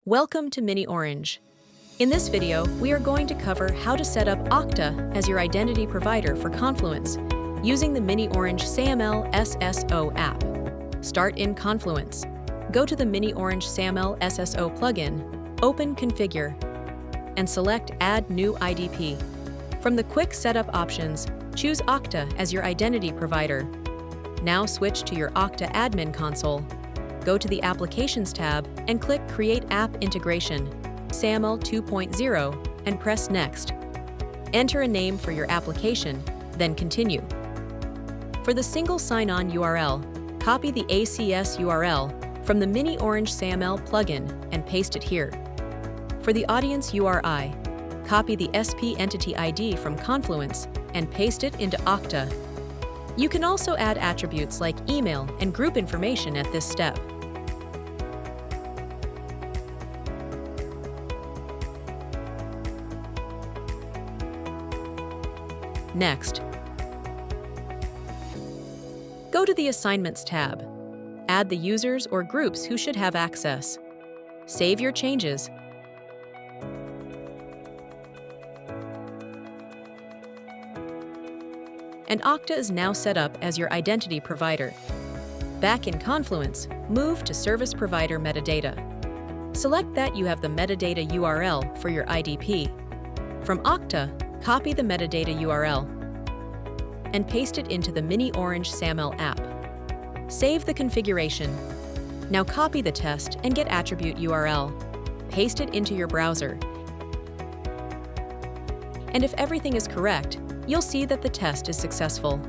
Welcome to miniOrange. In this video, we are going to cover how to set up Okta as your identity provider for Confluence using the miniOrange SAML SSO app. Start in Confluence. Go to the miniOrange SAML SSO plugin, open Configure, and select Add New IDP. From the quick setup options, choose Okta as your identity provider. Now switch to your Okta admin console. Go to the Applications tab and click Create App Integration, SAML 2.0, and press Next. Enter a name for your application, then Continue. For the single sign-on URL, copy the ACS URL from the miniOrange SAML plugin and paste it here. For the audience URI, copy the SP entity ID from Confluence and paste it into Okta. You can also add attributes like email and group information at this step. Next, go to the Assignments tab. Add the users or groups who should have access. Save your changes. And Okta is now set up as your identity provider. Back in Confluence, move to Service Provider Metadata. Select that you have the metadata URL for your IDP. From Okta, copy the metadata URL and paste it into the miniOrange SAML app. Save the configuration. Now copy the test and get attribute URL. Paste it into your browser. And if everything is correct, you'll see that the test is successful.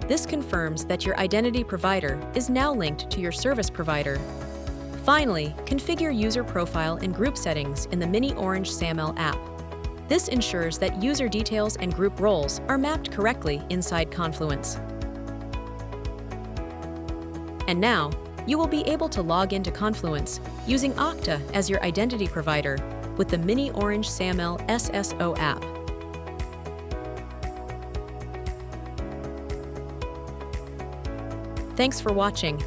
This confirms that your identity provider is now linked to your service provider. Finally, configure user profile and group settings in the miniOrange SAML app. This ensures that user details and group roles are mapped correctly inside Confluence. And now, you will be able to log into Confluence using Okta as your identity provider with the miniOrange SAML SSO app. Thanks for watching.